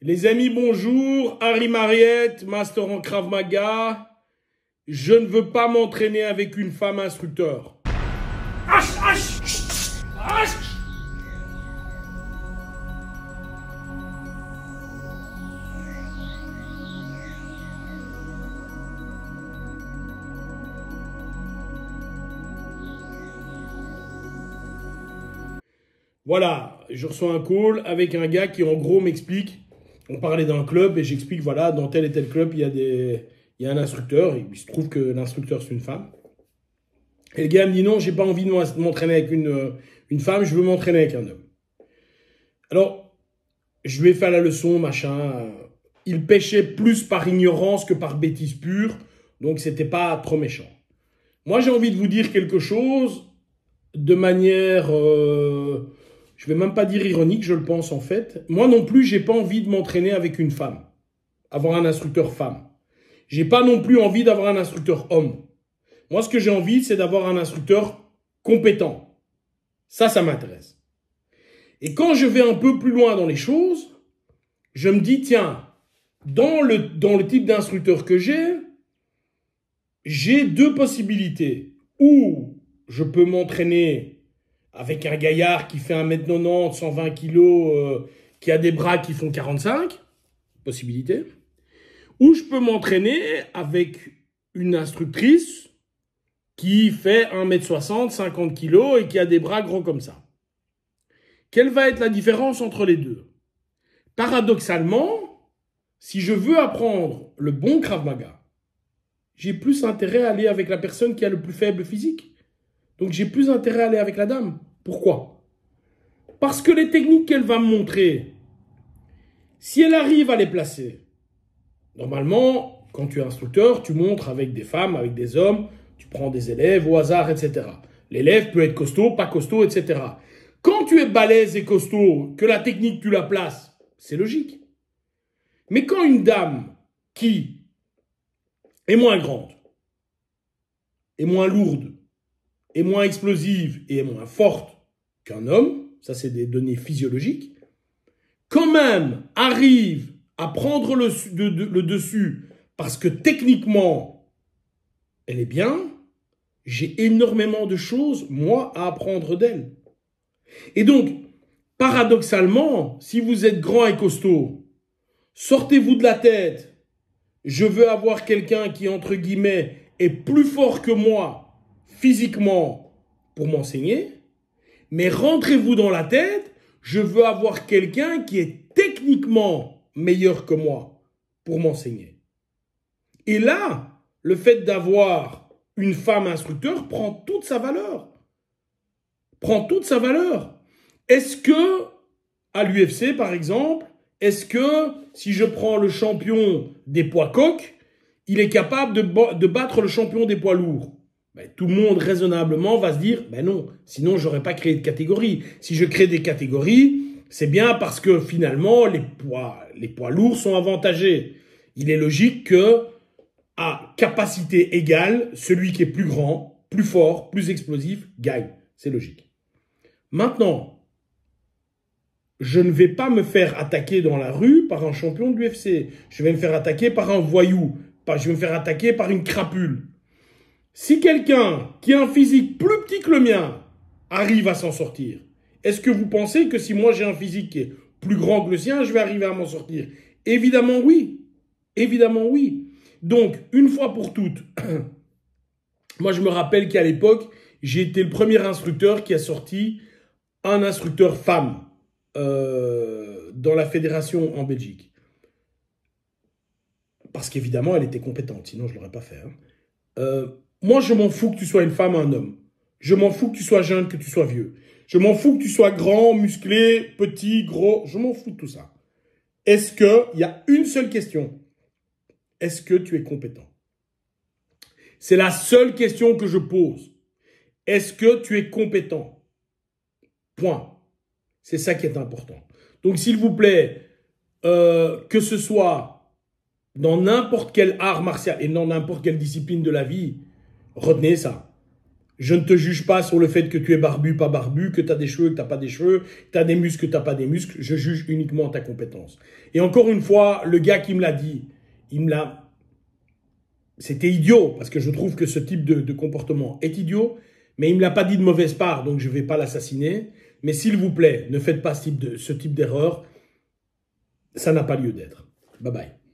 Les amis, bonjour. Harry Mariette, master en Krav Maga. Je ne veux pas m'entraîner avec une femme instructeur. Voilà, je reçois un call avec un gars qui en gros m'explique, on parlait d'un club et j'explique, voilà, dans tel et tel club, il y a un instructeur, et il se trouve que l'instructeur c'est une femme. Et le gars me dit non, j'ai pas envie de m'entraîner avec une femme, je veux m'entraîner avec un homme. Alors, je lui ai fait la leçon, machin. Il pêchait plus par ignorance que par bêtise pure, donc c'était pas trop méchant. Moi, j'ai envie de vous dire quelque chose de manière... je vais même pas dire ironique, je le pense en fait. Moi non plus, j'ai pas envie de m'entraîner avec une femme. Avoir un instructeur femme. J'ai pas non plus envie d'avoir un instructeur homme. Moi, ce que j'ai envie, c'est d'avoir un instructeur compétent. Ça m'intéresse. Et quand je vais un peu plus loin dans les choses, je me dis, tiens, dans le type d'instructeur que j'ai deux possibilités. Ou je peux m'entraîner avec un gaillard qui fait 1m90, 120 kg, qui a des bras qui font 45, possibilité. Ou je peux m'entraîner avec une instructrice qui fait 1m60, 50 kg et qui a des bras gros comme ça. Quelle va être la différence entre les deux? Paradoxalement, si je veux apprendre le bon Krav Maga, j'ai plus intérêt à aller avec la personne qui a le plus faible physique. Donc j'ai plus intérêt à aller avec la dame. Pourquoi? Parce que les techniques qu'elle va me montrer, si elle arrive à les placer, normalement, quand tu es instructeur, tu montres avec des femmes, avec des hommes, tu prends des élèves au hasard, etc. L'élève peut être costaud, pas costaud, etc. Quand tu es balèze et costaud, que la technique tu la places, c'est logique. Mais quand une dame qui est moins grande, est moins lourde, est moins explosive et est moins forte qu'un homme, ça c'est des données physiologiques, quand même arrive à prendre le dessus parce que techniquement elle est bien, j'ai énormément de choses, moi, à apprendre d'elle. Et donc, paradoxalement, si vous êtes grand et costaud, sortez-vous de la tête, je veux avoir quelqu'un qui, entre guillemets, est plus fort que moi, physiquement, pour m'enseigner, mais rentrez-vous dans la tête, je veux avoir quelqu'un qui est techniquement meilleur que moi pour m'enseigner. Et là, le fait d'avoir une femme instructeur prend toute sa valeur. Prend toute sa valeur. Est-ce que, à l'UFC par exemple, est-ce que si je prends le champion des poids coqs, il est capable de battre le champion des poids lourds? Ben, tout le monde raisonnablement va se dire, ben non, sinon j'aurais pas créé de catégorie. Si je crée des catégories, c'est bien parce que finalement les poids lourds sont avantagés. Il est logique que, à capacité égale, celui qui est plus grand, plus fort, plus explosif, gagne. C'est logique. Maintenant, je ne vais pas me faire attaquer dans la rue par un champion de l'UFC. Je vais me faire attaquer par un voyou. Je vais me faire attaquer par une crapule. Si quelqu'un qui a un physique plus petit que le mien arrive à s'en sortir, est-ce que vous pensez que si moi j'ai un physique qui est plus grand que le sien, je vais arriver à m'en sortir? Évidemment oui. Évidemment oui. Donc, une fois pour toutes, moi je me rappelle qu'à l'époque, j'ai été le premier instructeur qui a sorti un instructeur femme dans la fédération en Belgique. Parce qu'évidemment, elle était compétente, sinon je ne l'aurais pas fait. Moi, je m'en fous que tu sois une femme ou un homme. Je m'en fous que tu sois jeune, que tu sois vieux. Je m'en fous que tu sois grand, musclé, petit, gros. Je m'en fous de tout ça. Est-ce qu'il y a une seule question? Est-ce que tu es compétent? C'est la seule question que je pose. Est-ce que tu es compétent? Point. C'est ça qui est important. Donc, s'il vous plaît, que ce soit dans n'importe quel art martial et dans n'importe quelle discipline de la vie, retenez ça. Je ne te juge pas sur le fait que tu es barbu, pas barbu, que tu as des cheveux, que tu n'as pas des cheveux, que tu as des muscles, que tu n'as pas des muscles. Je juge uniquement ta compétence. Et encore une fois, le gars qui me l'a dit, c'était idiot, parce que je trouve que ce type de comportement est idiot, mais il ne me l'a pas dit de mauvaise part, donc je ne vais pas l'assassiner. Mais s'il vous plaît, ne faites pas ce type d'erreur. Ça n'a pas lieu d'être. Bye bye.